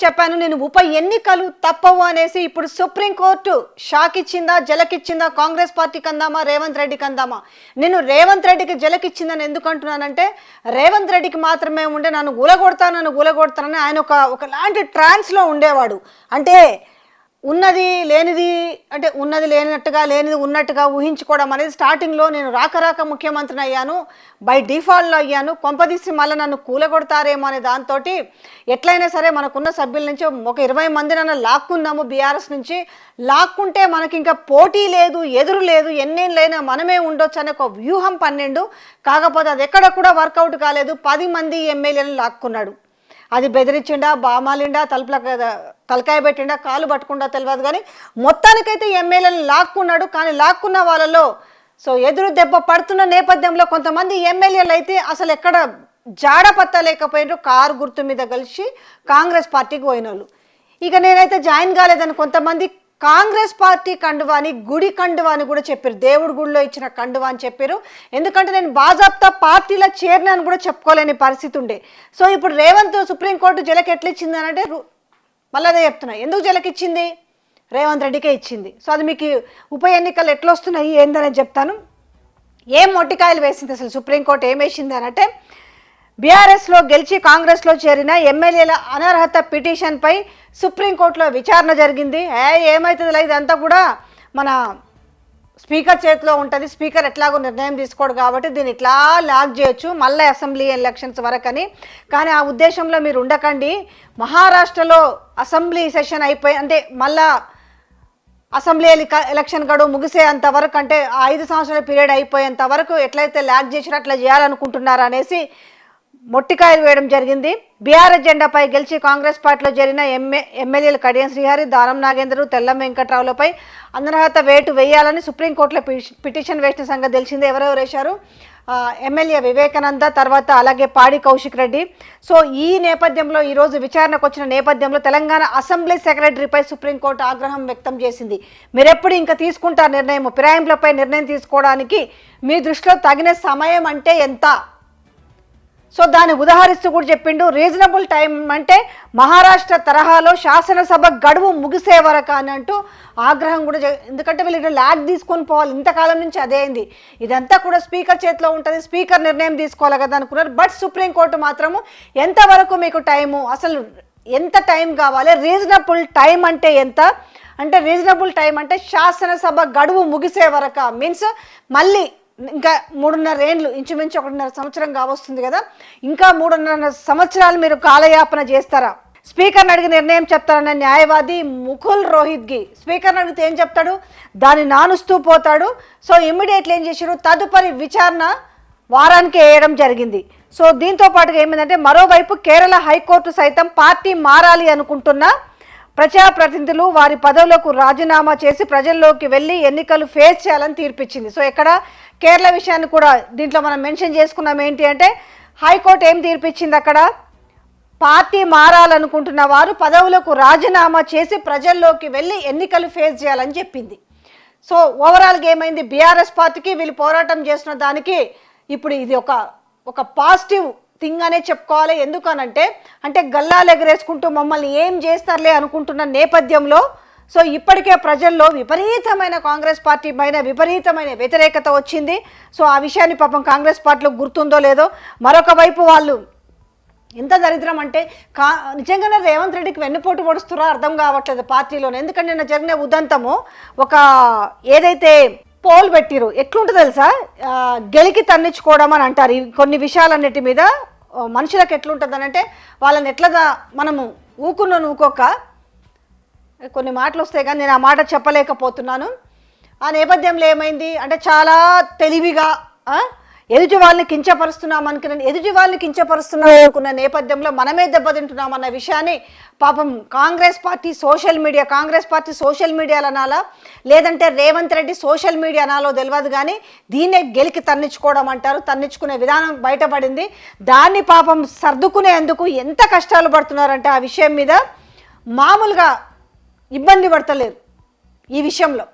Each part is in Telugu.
చెప్పాను నేను ఉప ఎన్నికలు తప్పవు అనేసి. ఇప్పుడు సుప్రీంకోర్టు షాక్ ఇచ్చిందా, జలకిచ్చిందా? కాంగ్రెస్ పార్టీకి అందామా, రేవంత్ రెడ్డికి అందామా? నేను రేవంత్ రెడ్డికి జలకిచ్చిందని ఎందుకు అంటున్నానంటే, రేవంత్ రెడ్డికి మాత్రమే ఉండే నన్ను గులగొడతానని ఆయన ఒకలాంటి ట్రాన్స్లో ఉండేవాడు. అంటే ఉన్నది లేనిది, అంటే ఉన్నది లేనట్టుగా లేనిది ఉన్నట్టుగా ఊహించుకోవడం అనేది. స్టార్టింగ్లో నేను రాక ముఖ్యమంత్రిని అయ్యాను, బై డిఫాల్ట్లో అయ్యాను, కొంపదీసి మళ్ళీ నన్ను కూలగొడతారేమో అనే దాంతో ఎట్లయినా సరే మనకున్న సభ్యుల నుంచి ఒక 20 మంది నన్ను లాక్కున్నాము బీఆర్ఎస్ నుంచి. లాక్కుంటే మనకి ఇంకా పోటీ లేదు, ఎదురు లేదు, ఎన్నేళ్ళైనా మనమే ఉండొచ్చు అనే ఒక వ్యూహం 12. కాకపోతే అది ఎక్కడ కూడా వర్కౌట్ కాలేదు. 10 మంది ఎమ్మెల్యేలను లాక్కున్నాడు. అది బెదిరించిండా, బామాలిండా, తలకాయ పెట్టిండా, కాలు పట్టుకుండా తెలియదు, కానీ మొత్తానికైతే ఎమ్మెల్యేలను లాక్కున్నాడు. కానీ లాక్కున్న వాళ్ళలో ఎదురు దెబ్బ పడుతున్న నేపథ్యంలో కొంతమంది ఎమ్మెల్యేలు అయితే అసలు ఎక్కడ జాడపత్తా లేకపోయినారు. కారు గుర్తు మీద కలిసి కాంగ్రెస్ పార్టీకి పోయిన వాళ్ళు. ఇక నేనైతే జాయిన్ కాలేదని కొంతమంది కాంగ్రెస్ పార్టీ కండువాని, గుడి కండువాని కూడా చెప్పారు. దేవుడి గుడిలో ఇచ్చిన కండువా అని చెప్పారు. ఎందుకంటే నేను బాజాప్తా పార్టీలో చేరిన అని కూడా చెప్పుకోలేని పరిస్థితి ఉండే. ఇప్పుడు రేవంత్ సుప్రీంకోర్టు జలకి ఎట్లా ఇచ్చింది అని అంటే, మళ్ళీ అదే చెప్తున్నా, ఎందుకు జలకిచ్చింది? రేవంత్ రెడ్డికే ఇచ్చింది. అది మీకు ఉప ఎన్నికలు ఎట్లా వస్తున్నాయి ఏందనేది చెప్తాను. ఏం మొట్టికాయలు వేసింది అసలు సుప్రీంకోర్టు ఏం వేసింది అనంటే, బీఆర్ఎస్లో గెలిచి కాంగ్రెస్లో చేరిన ఎమ్మెల్యేల అనర్హత పిటిషన్పై సుప్రీంకోర్టులో విచారణ జరిగింది. ఏమవుతుంది, ఇదంతా కూడా మన స్పీకర్ చేతిలో ఉంటుంది. స్పీకర్ ఎట్లాగో నిర్ణయం తీసుకోడు కాబట్టి దీన్ని ఇట్లా లాక్ చేయొచ్చు మళ్ళీ అసెంబ్లీ ఎలక్షన్స్ వరకని. కానీ ఆ ఉద్దేశంలో మీరు ఉండకండి. మహారాష్ట్రలో అసెంబ్లీ సెషన్ అయిపోయి, అంటే మళ్ళా అసెంబ్లీ ఎలక్షన్ గడువు ముగిసేంత వరకు, అంటే 5 సంవత్సరాల పీరియడ్ అయిపోయేంత వరకు ఎట్లయితే లాక్ చేసినా అట్లా చేయాలనుకుంటున్నారు అనేసి మొట్టికాయలు వేయడం జరిగింది. బీఆర్ఎస్ జెండాపై గెలిచి కాంగ్రెస్ పార్టీలో చేరిన ఎమ్మెల్యేలు కడియం శ్రీహరి, దానం నాగేంద్ర, తెల్లం వెంకట్రావులపై అనర్హత వేటు వేయాలని సుప్రీంకోర్టులో పిటిషన్ వేసిన సంగతి తెలిసిందే. ఎవరెవరు వేశారు? ఎమ్మెల్యే వివేకానంద, తర్వాత అలాగే పాడి కౌశిక్ రెడ్డి. ఈ నేపథ్యంలో ఈరోజు విచారణకు వచ్చిన నేపథ్యంలో తెలంగాణ అసెంబ్లీ సెక్రటరీపై సుప్రీంకోర్టు ఆగ్రహం వ్యక్తం చేసింది. మీరెప్పుడు ఇంకా తీసుకుంటారు నిర్ణయం? ఫిరాయింపులపై నిర్ణయం తీసుకోవడానికి మీ దృష్టిలో తగిన సమయం అంటే ఎంత? దాన్ని ఉదాహరిస్తూ కూడా చెప్పిండు. రీజనబుల్ టైం అంటే మహారాష్ట్ర తరహాలో శాసనసభ గడువు ముగిసే వరకు అని అంటూ ఆగ్రహం కూడా. ఎందుకంటే వీళ్ళు ల్యాగ్ తీసుకొని పోవాలి, ఇంతకాలం నుంచి అదే అయింది. ఇదంతా కూడా స్పీకర్ చేతిలో ఉంటుంది, స్పీకర్ నిర్ణయం తీసుకోవాలి కదా అనుకున్నారు. బట్ సుప్రీంకోర్టు మాత్రము ఎంతవరకు మీకు టైము, అసలు ఎంత టైం కావాలి, రీజనబుల్ టైం అంటే ఎంత అంటే, రీజనబుల్ టైం అంటే శాసనసభ గడువు ముగిసే వరకు, మీన్స్ మళ్ళీ ఇంకా 3.5 ఏళ్ళు, ఇంచుమించు 1.5 సంవత్సరం కావస్తుంది కదా, ఇంకా 3.5 సంవత్సరాలు మీరు కాలయాపన చేస్తారా? స్పీకర్ని అడిగి నిర్ణయం చెప్తారన్న న్యాయవాది ముకుల్ రోహిత్గి స్పీకర్ని అడిగితే ఏం చెప్తాడు? దాన్ని నానుస్తూ పోతాడు. ఇమ్మీడియట్లీ ఏం చేశారు? తదుపరి విచారణ వారానికి వేయడం జరిగింది. దీంతో పాటుగా ఏమైందంటే, మరోవైపు కేరళ హైకోర్టు సైతం పార్టీ మారాలి అనుకుంటున్న ప్రజాప్రతినిధులు వారి పదవులకు రాజీనామా చేసి ప్రజల్లోకి వెళ్ళి ఎన్నికలు ఫేస్ చేయాలని తీర్పిచ్చింది. ఇక్కడ కేరళ విషయాన్ని కూడా దీంట్లో మనం మెన్షన్ చేసుకున్నాం. ఏంటి అంటే, హైకోర్టు ఏం తీర్పిచ్చింది అక్కడ? పార్టీ మారాలనుకుంటున్న వారు పదవులకు రాజీనామా చేసి ప్రజల్లోకి వెళ్ళి ఎన్నికలు ఫేస్ చేయాలని చెప్పింది. ఓవరాల్గా ఏమైంది? బీఆర్ఎస్ పార్టీకి వీళ్ళు పోరాటం చేస్తున్న దానికి ఇప్పుడు ఇది ఒక పాజిటివ్ థింగ్ అనే చెప్పుకోవాలి. ఎందుకనంటే, గల్లాలు ఎగరేసుకుంటూ మమ్మల్ని ఏం చేస్తారులే అనుకుంటున్న నేపథ్యంలో ఇప్పటికే ప్రజల్లో విపరీతమైన కాంగ్రెస్ పార్టీ పైన విపరీతమైన వ్యతిరేకత వచ్చింది. ఆ విషయాన్ని పాపం కాంగ్రెస్ పార్టీలో గుర్తుందో లేదో. మరొక వైపు వాళ్ళు ఎంత దరిద్రం అంటే, నిజంగానే రేవంత్ రెడ్డికి వెన్నుపోటు పొడుస్తారో అర్థం కావట్లేదు పార్టీలోనే. ఎందుకంటే నిన్న జరిగిన ఉదంతము ఏదైతే పోల్ పెట్టిరు, ఎట్లుంటుంది తెలుసా? గెలికి తన్నించుకోవడం అని అంటారు. కొన్ని విషయాలన్నిటి మీద మనుషులకు ఎట్లుంటుంది అని అంటే, వాళ్ళని ఎట్లా మనము ఊకోక కొన్ని మాటలు వస్తాయి, కానీ నేను ఆ మాట చెప్పలేకపోతున్నాను. ఆ నేపథ్యంలో ఏమైంది అంటే, చాలా తెలివిగా ఎదుటి వాళ్ళని కించపరుస్తున్నాం అనుకున్న నేపథ్యంలో మనమే దెబ్బతింటున్నామన్న విషయాన్ని పాపం కాంగ్రెస్ పార్టీ సోషల్ మీడియాలో అనాలా, లేదంటే రేవంత్ రెడ్డి సోషల్ మీడియా అనాలో తెలియదు, కానీ దీన్నే గెలికి తన్నించుకోవడం అంటారు. తన్నించుకునే విధానం బయటపడింది. దాన్ని పాపం సర్దుకునేందుకు ఎంత కష్టాలు పడుతున్నారంటే, ఆ విషయం మీద మామూలుగా ఇబ్బంది పడతలేరు. ఈ విషయంలో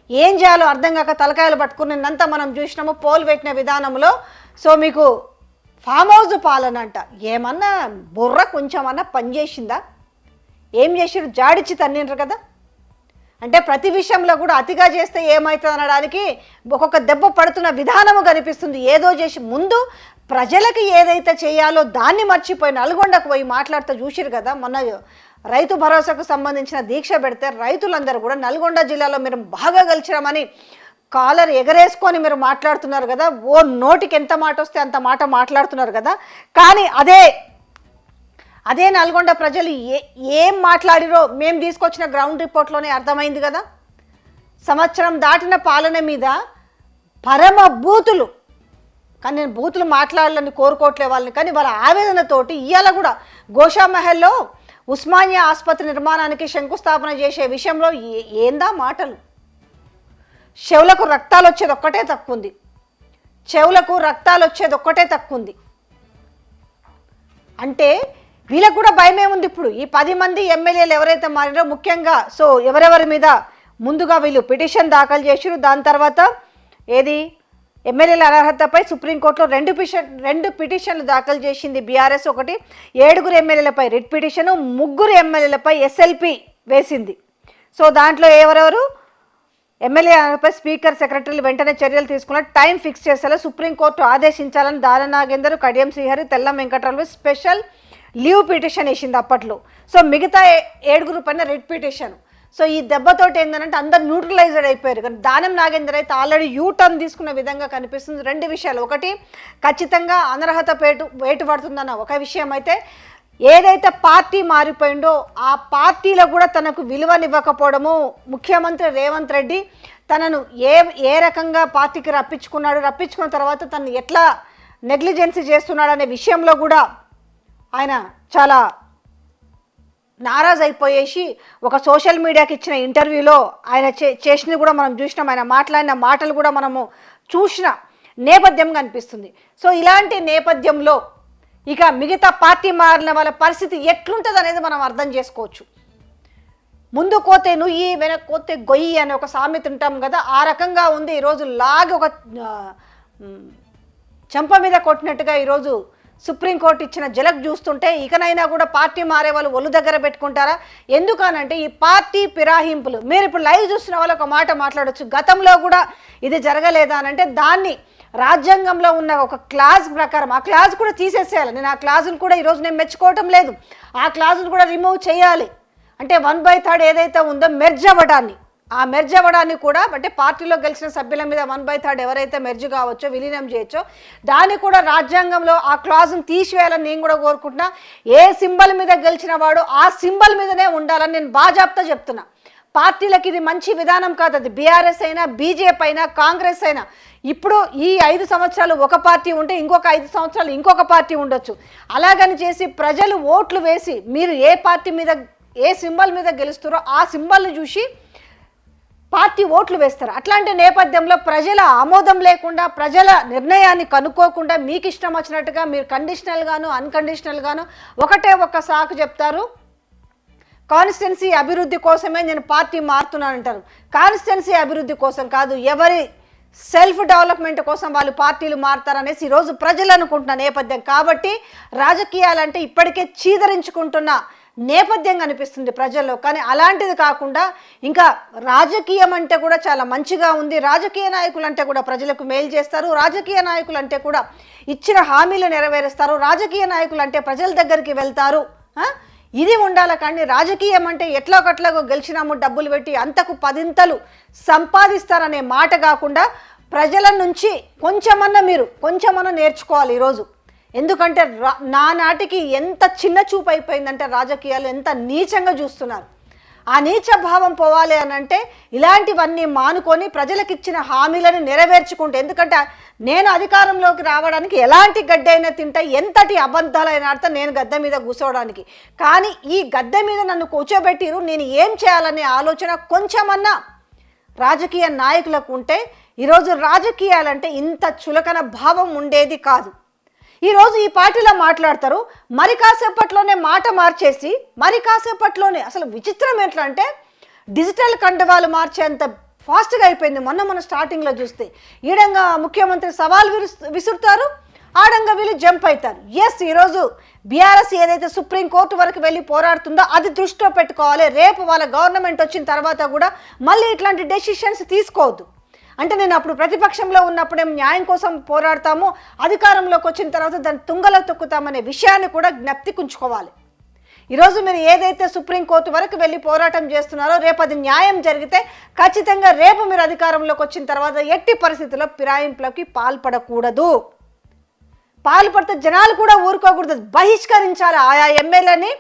ఏం చేయాలో అర్థం కాక తలకాయలు పట్టుకున్నంతా మనం చూసినాము పోల్ పెట్టిన విధానంలో. మీకు ఫామ్ హౌస్ పాలన అంట, ఏమన్నా బుర్ర కొంచెమన్నా పనిచేసిందా? ఏం చేసిరు? జాడిచ్చి తన్నిండ్రు కదా. అంటే ప్రతి విషయంలో కూడా అతిగా చేస్తే ఏమవుతుంది అనడానికి ఒక్కొక్క దెబ్బ పడుతున్న విధానము కనిపిస్తుంది. ఏదో చేసి ముందు ప్రజలకి ఏదైతే చేయాలో దాన్ని మర్చిపోయి నల్గొండకు పోయి మాట్లాడుతూ చూసిరు కదా. మొన్న రైతు భరోసాకు సంబంధించిన దీక్ష పెడితే రైతులందరూ కూడా నల్గొండ జిల్లాలో మీరు బాగా గెలిచినామని కాలర్ ఎగరేసుకొని మీరు మాట్లాడుతున్నారు కదా. ఓ నోటికి ఎంత మాట వస్తే అంత మాట మాట్లాడుతున్నారు కదా. కానీ అదే నల్గొండ ప్రజలు ఏం మాట్లాడిరో మేము తీసుకొచ్చిన గ్రౌండ్ రిపోర్ట్లోనే అర్థమైంది కదా. సంవత్సరం దాటిన పాలన మీద పరమ బూతులు, కానీ నేను బూతులు మాట్లాడాలని కోరుకోవట్లే వాళ్ళని, కానీ వాళ్ళ ఆవేదనతోటి ఇవాళ కూడా గోషామహల్లో ఉస్మానియా ఆసుపత్రి నిర్మాణానికి శంకుస్థాపన చేసే విషయంలో ఏందా మాటలు. చెవులకు రక్తాలు వచ్చేది ఒక్కటే తక్కువ ఉంది, చెవులకు రక్తాలు వచ్చేది ఒక్కటే తక్కువ ఉంది. అంటే వీళ్ళకు కూడా భయమే ఉంది. ఇప్పుడు ఈ 10 మంది ఎమ్మెల్యేలు ఎవరైతే మారినో ముఖ్యంగా ఎవరెవరి మీద ముందుగా వీళ్ళు పిటిషన్ దాఖలు చేసిరు. దాని తర్వాత ఎమ్మెల్యేల అనర్హతపై సుప్రీంకోర్టులో రెండు పిటిషన్లు దాఖలు చేసింది బీఆర్ఎస్. ఒకటి 7 ఎమ్మెల్యేలపై రిట్ పిటిషను, 3 ఎమ్మెల్యేలపై ఎస్ఎల్పి వేసింది. దాంట్లో ఎవరెవరు ఎమ్మెల్యే అనర్హతపై స్పీకర్, సెక్రటరీలు వెంటనే చర్యలు తీసుకున్న టైం ఫిక్స్ చేసేలా సుప్రీంకోర్టు ఆదేశించాలని దాన Nagender, Kadiyam Srihari, Tellam Venkatarao special leave petition వేసింది అప్పట్లో. మిగతా 7 పైన రిట్ పిటిషన్. ఈ దెబ్బతోటి ఏంటంటే అందరు న్యూట్రలైజ్డ్ అయిపోయారు. కానీ దానం నాగేందర్ అయితే ఆల్రెడీ యూటర్న్ తీసుకున్న విధంగా కనిపిస్తుంది. 2 విషయాలు, ఒకటి ఖచ్చితంగా అనర్హత వేటు పడుతుందన్న ఒక విషయం అయితే, ఏదైతే పార్టీ మారిపోయిందో ఆ పార్టీలో కూడా తనకు విలువనివ్వకపోవడము, ముఖ్యమంత్రి రేవంత్ రెడ్డి తనను ఏ రకంగా పార్టీకి రప్పించుకున్న తర్వాత తను ఎట్లా నెగ్లిజెన్సీ చేస్తున్నాడు అనే విషయంలో కూడా ఆయన చాలా నారాజ్ అయిపోయేసి ఒక సోషల్ మీడియాకి ఇచ్చిన ఇంటర్వ్యూలో ఆయన చేసినది కూడా మనం చూసినాం. ఆయన మాట్లాడిన మాటలు కూడా మనము చూసిన నేపథ్యం కనిపిస్తుంది. ఇలాంటి నేపథ్యంలో ఇక మిగతా పార్టీ మారిన వాళ్ళ పరిస్థితి ఎట్లుంటుంది అనేది మనం అర్థం చేసుకోవచ్చు. ముందు కోతే నుయ్యి, వెనక కోతే గొయ్యి అనే ఒక సామెత ఉంటాం కదా, ఆ రకంగా ఉంది. ఈరోజు లాగి ఒక చెంప మీద కొట్టినట్టుగా ఈరోజు సుప్రీంకోర్టు ఇచ్చిన జలక్ చూస్తుంటే ఇకనైనా కూడా పార్టీ మారే వాళ్ళు ఒళ్ళు దగ్గర పెట్టుకుంటారా? ఎందుకనంటే ఈ పార్టీ ఫిరాయింపులు, మీరు ఇప్పుడు లైవ్ చూస్తున్న వాళ్ళు ఒక మాట మాట్లాడచ్చు, గతంలో కూడా ఇది జరగలేదా అని అంటే దాన్ని రాజ్యాంగంలో ఉన్న ఒక క్లాజ్ ప్రకారం ఆ క్లాజ్ కూడా తీసేసేయాలి. నేను ఆ క్లాజును కూడా ఈరోజు నేను మెచ్చుకోవటం లేదు, ఆ క్లాజును కూడా రిమూవ్ చేయాలి. అంటే 1/3 ఏదైతే ఉందో మెర్జ్ అవ్వడాన్ని, ఆ మెర్జ్ అవ్వడాన్ని కూడా అంటే పార్టీలో గెలిచిన సభ్యుల మీద 1/3 ఎవరైతే మెర్జ్ కావచ్చో, విలీనం చేయొచ్చో, దాన్ని కూడా రాజ్యాంగంలో ఆ క్లాజ్ను తీసివేయాలని నేను కూడా కోరుకుంటున్నా. ఏ సింబల్ మీద గెలిచిన వాడు ఆ సింబల్ మీదనే ఉండాలని నేను బాజాప్తా చెప్తున్నా. పార్టీలకు ఇది మంచి విధానం కాదు. అది బీఆర్ఎస్ అయినా, బీజేపీ అయినా, కాంగ్రెస్ అయినా. ఇప్పుడు ఈ 5 సంవత్సరాలు ఒక పార్టీ ఉంటే ఇంకొక 5 సంవత్సరాలు ఇంకొక పార్టీ ఉండొచ్చు. అలాగని చేసి ప్రజలు ఓట్లు వేసి మీరు ఏ పార్టీ మీద ఏ సింబల్ మీద గెలుస్తారో ఆ సింబల్ని చూసి పార్టీ ఓట్లు వేస్తారు. అట్లాంటి నేపథ్యంలో ప్రజల ఆమోదం లేకుండా, ప్రజల నిర్ణయాన్ని కనుక్కోకుండా మీకు ఇష్టం వచ్చినట్టుగా మీరు కండిషనల్గాను అన్కండిషనల్గాను ఒకటే ఒక్క సాకు చెప్తారు. కాన్స్టిట్యున్సీ అభివృద్ధి కోసమే నేను పార్టీ మారుతున్నానంటారు. కాన్స్టిట్యున్సీ అభివృద్ధి కోసం కాదు, ఎవరి సెల్ఫ్ డెవలప్మెంట్ కోసం వాళ్ళు పార్టీలు మారుతారనేసి ఈరోజు ప్రజలు అనుకుంటున్న నేపథ్యం. కాబట్టి రాజకీయాలంటే ఇప్పటికే చీదరించుకుంటున్న నేపథ్యం కనిపిస్తుంది ప్రజల్లో. కానీ అలాంటిది కాకుండా ఇంకా రాజకీయం అంటే కూడా చాలా మంచిగా ఉంది, రాజకీయ నాయకులు అంటే కూడా ప్రజలకు మేలు చేస్తారు, రాజకీయ నాయకులు అంటే కూడా ఇచ్చిన హామీలు నెరవేరుస్తారు, రాజకీయ నాయకులు అంటే ప్రజల దగ్గరికి వెళ్తారు, ఇది ఉండాలి. కానీ రాజకీయం అంటే ఎట్లాగో గెలిచినాము డబ్బులు పెట్టి అంతకు 10 సంపాదిస్తారనే మాట కాకుండా ప్రజల నుంచి కొంచెమన్నా నేర్చుకోవాలి ఈరోజు. ఎందుకంటే నానాటికి ఎంత చిన్న చూపు అయిపోయిందంటే రాజకీయాలు ఎంత నీచంగా చూస్తున్నారు. ఆ నీచ భావం పోవాలి అని అంటే ఇలాంటివన్నీ మానుకొని ప్రజలకు ఇచ్చిన హామీలను నెరవేర్చుకుంటే, ఎందుకంటే నేను అధికారంలోకి రావడానికి ఎలాంటి గడ్డి అయినా తింటా, ఎంతటి అబద్ధాలైనా ఆడితే నేను గద్దె మీద కూర్చోవడానికి. కానీ ఈ గద్దె మీద నన్ను కూర్చోబెట్టిరు, నేను ఏం చేయాలనే ఆలోచన కొంచెమన్నా రాజకీయ నాయకులకు ఉంటే ఈరోజు రాజకీయాలంటే ఇంత చులకన భావం ఉండేది కాదు. ఈరోజు ఈ పార్టీలో మాట్లాడతారు, మరి కాసేపట్లోనే మాట మార్చేసి మరి కాసేపట్లోనే అసలు విచిత్రం ఎట్లా అంటే డిజిటల్ కండవాలు మార్చేంత ఫాస్ట్గా అయిపోయింది. మొన్న స్టార్టింగ్లో చూస్తే ఈడంగా ముఖ్యమంత్రి సవాల్ విసురుతారు, ఆడంగా వీళ్ళు జంప్ అవుతారు. ఎస్, ఈరోజు బీఆర్ఎస్ ఏదైతే సుప్రీంకోర్టు వరకు వెళ్ళి పోరాడుతుందో అది దృష్టిలో పెట్టుకోవాలి. రేపు వాళ్ళ గవర్నమెంట్ వచ్చిన తర్వాత కూడా మళ్ళీ ఇట్లాంటి డెసిషన్స్ తీసుకోవద్దు. అంటే నేను అప్పుడు ప్రతిపక్షంలో ఉన్నప్పుడేం న్యాయం కోసం పోరాడతాము, అధికారంలోకి వచ్చిన తర్వాత దాన్ని తుంగలో తొక్కుతామనే విషయాన్ని కూడా జ్ఞప్తికుంచుకోవాలి. ఈరోజు మీరు ఏదైతే సుప్రీంకోర్టు వరకు వెళ్ళి పోరాటం చేస్తున్నారో రేపు అది న్యాయం జరిగితే ఖచ్చితంగా రేపు మీరు అధికారంలోకి వచ్చిన తర్వాత ఎట్టి పరిస్థితుల్లో ఫిరాయింపులకి పాల్పడకూడదు. పాల్పడితే జనాలు కూడా ఊరుకోకూడదు, బహిష్కరించాలి. ఆయా ఎమ్మెల్యేని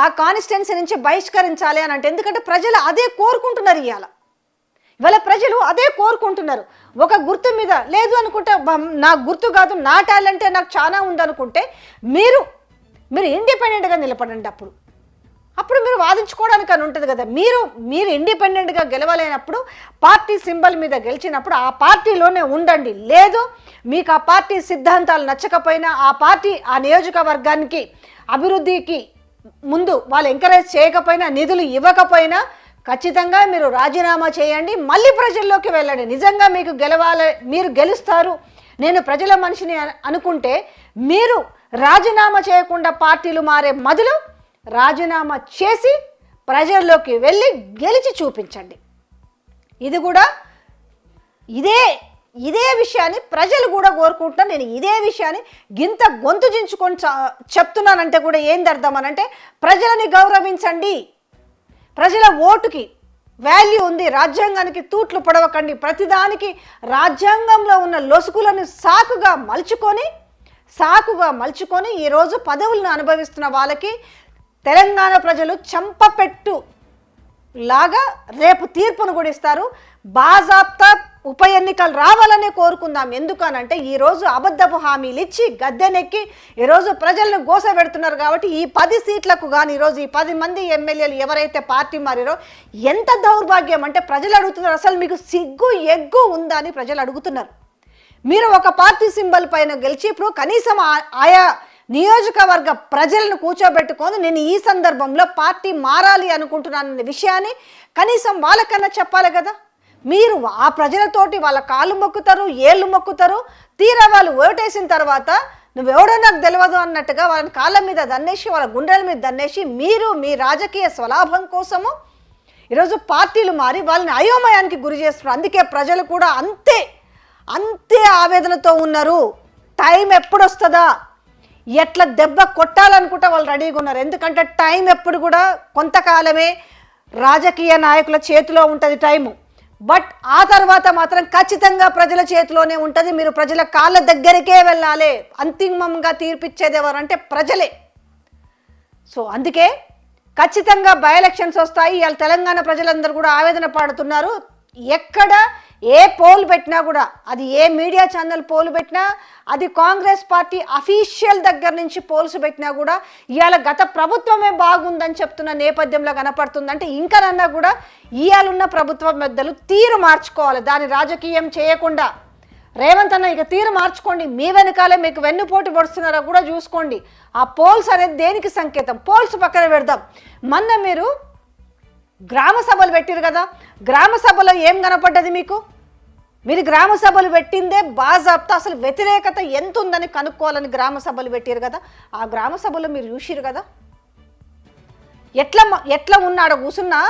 ఆ కాన్స్టిట్యున్సీ నుంచి బహిష్కరించాలి అని అంటే, ఎందుకంటే ప్రజలు అదే కోరుకుంటున్నారు. ఇవాళ ప్రజలు అదే కోరుకుంటున్నారు. ఒక గుర్తు మీద లేదు అనుకుంటే, నాకు గుర్తు కాదు, నా టాలెంటే నాకు చాలా ఉందనుకుంటే మీరు ఇండిపెండెంట్గా నిలబడండి. అప్పుడు మీరు వాదించుకోవడానికి అని ఉంటుంది కదా. మీరు ఇండిపెండెంట్గా గెలవలేనప్పుడు పార్టీ సింబల్ మీద గెలిచినప్పుడు ఆ పార్టీలోనే ఉండండి. లేదు మీకు ఆ పార్టీ సిద్ధాంతాలు నచ్చకపోయినా, ఆ పార్టీ ఆ నియోజకవర్గానికి అభివృద్ధికి ముందు వాళ్ళు ఎంకరేజ్ చేయకపోయినా, నిధులు ఇవ్వకపోయినా ఖచ్చితంగా మీరు రాజీనామా చేయండి, మళ్ళీ ప్రజల్లోకి వెళ్ళండి. నిజంగా మీకు మీరు గెలుస్తారు, నేను ప్రజల మనిషిని అనుకుంటే మీరు రాజీనామా చేయకుండా పార్టీలు మారే మొదలు రాజీనామా చేసి ప్రజల్లోకి వెళ్ళి గెలిచి చూపించండి. ఇది కూడా ఇదే విషయాన్ని ప్రజలు కూడా కోరుకుంటున్నారు. నేను ఇదే విషయాన్ని గింత గొంతు చించుకొని చెప్తున్నానంటే కూడా ఏంది అర్థం అనంటే, ప్రజలని గౌరవించండి, ప్రజల ఓటుకి వాల్యూ ఉంది, రాజ్యాంగానికి తూట్లు పడవకండి. ప్రతిదానికి రాజ్యాంగంలో ఉన్న లొసుకులను సాకుగా మలుచుకొని ఈరోజు పదవులను అనుభవిస్తున్న వాళ్ళకి తెలంగాణ ప్రజలు చంపపెట్టు లాగా రేపు తీర్పును కూడా ఇస్తారు. బాజాప్తా ఉప ఎన్నికలు రావాలనే కోరుకుందాం. ఎందుకనంటే ఈరోజు అబద్ధపు హామీలు ఇచ్చి గద్దెనెక్కి ఈరోజు ప్రజలను గోసపెడుతున్నారు. కాబట్టి ఈ 10 సీట్లకు కానీ ఈరోజు ఈ 10 మంది ఎమ్మెల్యేలు ఎవరైతే పార్టీ మారారో ఎంత దౌర్భాగ్యం అంటే ప్రజలు అడుగుతున్నారు, అసలు మీకు సిగ్గు ఎగ్గు ఉందా అని ప్రజలు అడుగుతున్నారు. మీరు ఒక పార్టీ సింబల్ పైన గెలిచి ఇప్పుడు కనీసం ఆయా నియోజకవర్గ ప్రజలను కూర్చోబెట్టుకొని నేను ఈ సందర్భంలో పార్టీ మారాలి అనుకుంటున్నాననే విషయాన్ని కనీసం వాళ్ళకన్నా చెప్పాలి కదా. మీరు ఆ ప్రజలతోటి వాళ్ళ కాళ్ళు మొక్కుతారు, ఏళ్ళు మొక్కుతారు, తీరా వాళ్ళు ఓటేసిన తర్వాత నువ్వెవడో నాకు తెలియదు అన్నట్టుగా వాళ్ళని కాళ్ళ మీద దన్నేసి, వాళ్ళ గుండెల మీద దన్నేసి మీరు మీ రాజకీయ స్వలాభం కోసము ఈరోజు పార్టీలు మారి వాళ్ళని అయోమయానికి గురి చేస్తున్నారు. అందుకే ప్రజలు కూడా అంతే ఆవేదనతో ఉన్నారు. టైం ఎప్పుడు వస్తుందా, ఎట్లా దెబ్బ కొట్టాలనుకుంటే వాళ్ళు రెడీగా ఉన్నారు. ఎందుకంటే టైం ఎప్పుడు కూడా కొంతకాలమే రాజకీయ నాయకుల చేతిలో ఉంటుంది టైము. బట్ ఆ తర్వాత మాత్రం ఖచ్చితంగా ప్రజల చేతిలోనే ఉంటుంది. మీరు ప్రజల కాళ్ళ దగ్గరికే వెళ్ళాలి. అంతిమంగా తీర్పిచ్చేది ఎవరంటే ప్రజలే. సో అందుకే ఖచ్చితంగా బై ఎలక్షన్స్ వస్తాయి. ఇవాళ తెలంగాణ ప్రజలందరూ కూడా ఆవేదన పడుతున్నారు. ఎక్కడ ఏ పోల్ పెట్టినా కూడా, అది ఏ మీడియా ఛానల్ పోల్ పెట్టినా, అది కాంగ్రెస్ పార్టీ అఫీషియల్ దగ్గర నుంచి పోల్స్ పెట్టినా కూడా ఇవాళ గత ప్రభుత్వమే బాగుందని చెప్తున్న నేపథ్యంలో కనపడుతుంది. అంటే ఇంకనన్నా కూడా ఇవాళ ఉన్న ప్రభుత్వం పెద్దలు తీరు మార్చుకోవాలి, దాని రాజకీయం చేయకుండా. రేవంత్ అన్న ఇక తీరు మార్చుకోండి, మీ వెనకాలే మీకు వెన్నుపోటు పడుతున్నారో కూడా చూసుకోండి. ఆ పోల్స్ అనేది దేనికి సంకేతం? పోల్స్ పక్కన పెడదాం. మొన్న మీరు గ్రామ సభలు పెట్టారు కదా, గ్రామ సభలో ఏం కనపడ్డది మీకు? మీరు గ్రామ సభలు పెట్టిందే బాజాప్తా అసలు వ్యతిరేకత ఎంత ఉందని కనుక్కోవాలని గ్రామ సభలు పెట్టారు కదా. ఆ గ్రామ సభలో మీరు చూసిరు కదా ఎట్లా ఉన్నాడో కూర్చున్నా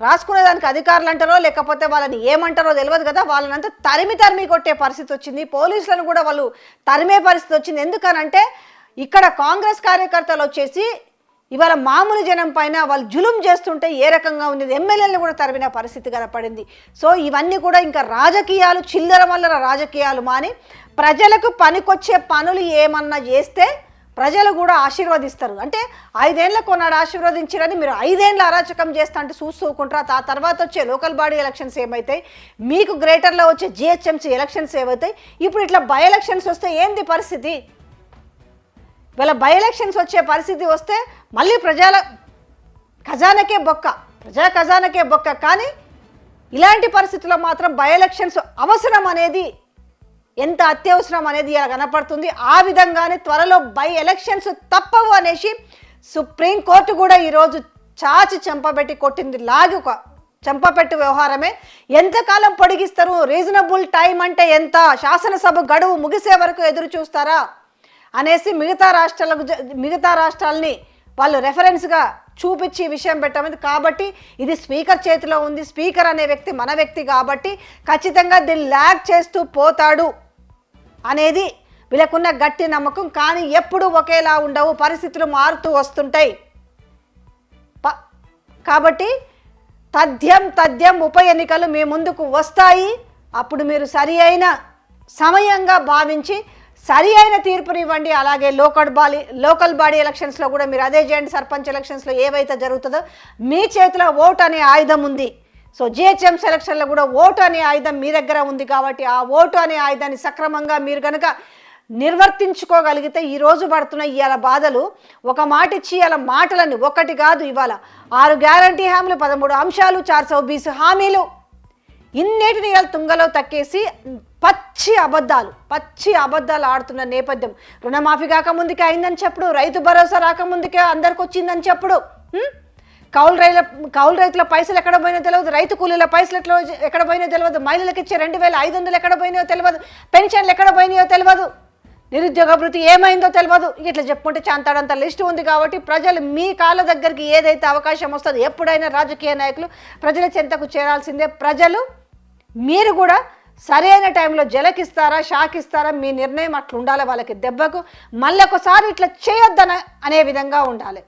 రాసుకునేదానికి అధికారులు అంటారో లేకపోతే వాళ్ళని ఏమంటారో తెలియదు కదా. వాళ్ళనంతా తరిమి కొట్టే పరిస్థితి వచ్చింది. పోలీసులను కూడా వాళ్ళు తరిమే పరిస్థితి వచ్చింది. ఎందుకనంటే ఇక్కడ కాంగ్రెస్ కార్యకర్తలు వచ్చేసి ఇవాళ మామూలు జనం పైన వాళ్ళు జులుం చేస్తుంటే ఏ రకంగా ఉంది, ఎమ్మెల్యేలను కూడా తరిమిన పరిస్థితి కనపడింది. సో ఇవన్నీ కూడా ఇంకా రాజకీయాలు, చిల్లర వల్లర రాజకీయాలు మాని ప్రజలకు పనికొచ్చే పనులు ఏమన్నా చేస్తే ప్రజలు కూడా ఆశీర్వదిస్తారు. అంటే 5 ఏళ్ళ కొన్నాడు ఆశీర్వదించారని మీరు 5 ఏళ్ళ అరాచకం చేస్తా అంటే చూసుకుంటారా? ఆ తర్వాత వచ్చే లోకల్ బాడీ ఎలక్షన్స్ ఏమవుతాయి, మీకు గ్రేటర్లో వచ్చే జిహెచ్ఎంసీ ఎలక్షన్స్ ఏమవుతాయి, ఇప్పుడు ఇట్లా బై ఎలక్షన్స్ వస్తే ఏంది పరిస్థితి? వీళ్ళ బై ఎలక్షన్స్ వచ్చే పరిస్థితి వస్తే మళ్ళీ ప్రజా ఖజానాకే బొక్క. కానీ ఇలాంటి పరిస్థితుల్లో మాత్రం బై ఎలక్షన్స్ అవసరం అనేది, ఎంత అత్యవసరం అనేది ఇలా కనపడుతుంది. ఆ విధంగానే త్వరలో బై ఎలక్షన్స్ తప్పవు అనేసి సుప్రీంకోర్టు కూడా ఈరోజు చాచి చెంపబెట్టి కొట్టింది. లాగి చెంపపెట్టు వ్యవహారమే. ఎంతకాలం పొడిగిస్తారు? రీజనబుల్ టైం అంటే ఎంత? శాసనసభ గడువు ముగిసే వరకు ఎదురు చూస్తారా అనేసి మిగతా రాష్ట్రాలని వాళ్ళు రెఫరెన్స్గా చూపించి విషయం పెట్టమంది. కాబట్టి ఇది స్పీకర్ చేతిలో ఉంది. స్పీకర్ అనే వ్యక్తి మన వ్యక్తి కాబట్టి ఖచ్చితంగా దీన్ని ల్యాగ్ చేస్తూ పోతాడు అనేది వీళ్ళకున్న గట్టి నమ్మకం. కానీ ఎప్పుడు ఒకేలా ఉండవు, పరిస్థితులు మారుతూ వస్తుంటాయి. కాబట్టి తథ్యం ఉప ఎన్నికలు మీ ముందుకు వస్తాయి. అప్పుడు మీరు సరి అయిన సమయంగా భావించి సరి అయిన తీర్పునివ్వండి. అలాగే లోకల్ బాడీ ఎలక్షన్స్లో కూడా మీరు అదే చేయండి. సర్పంచ్ ఎలక్షన్స్లో ఏవైతే జరుగుతుందో మీ చేతిలో ఓటు అనే ఆయుధం ఉంది. సో జిహెచ్ఎం సెలక్షన్లో కూడా ఓటు అనే ఆయుధం మీ దగ్గర ఉంది. కాబట్టి ఆ ఓటు అనే ఆయుధాన్ని సక్రమంగా మీరు కనుక నిర్వర్తించుకోగలిగితే ఈరోజు పడుతున్న ఇవాళ బాధలు ఒక మాట ఇచ్చి ఇవాళ మాటలని ఒకటి కాదు, ఇవాళ 6 గ్యారంటీ హామీలు, 13 అంశాలు, 420 హామీలు, ఇన్నిటిని ఇవాళ తుంగలో తక్కేసి పచ్చి అబద్ధాలు ఆడుతున్న నేపథ్యం. రుణమాఫీ కాకముందుకే అయిందని చెప్పుడు, రైతు భరోసా రాకముందుకే అందరికి వచ్చిందని చెప్పుడు, కౌలు రైతుల పైసలు ఎక్కడ పోయినా తెలియదు, రైతు కూలీల పైసలు ఎక్కడ పోయినా తెలియదు, మహిళలకు ఇచ్చే 2500 ఎక్కడ పోయినాయో తెలియదు, పెన్షన్లు ఎక్కడ పోయినాయో తెలియదు, నిరుద్యోగ భృతి ఏమైందో తెలియదు. ఇట్లా చెప్పుకుంటే చాంతాడంత లిస్ట్ ఉంది. కాబట్టి ప్రజలు మీ కాళ్ళ దగ్గరికి ఏదైతే అవకాశం వస్తుందో ఎప్పుడైనా రాజకీయ నాయకులు ప్రజల చెంతకు చేరాల్సిందే. ప్రజలు మీరు కూడా సరైన టైంలో జలకిస్తారా, షాక్ ఇస్తారా, మీ నిర్ణయం అట్లా ఉండాలి. వాళ్ళకి దెబ్బకు మళ్ళీ ఒకసారి ఇట్లా చేయొద్దన అనే విధంగా ఉండాలి.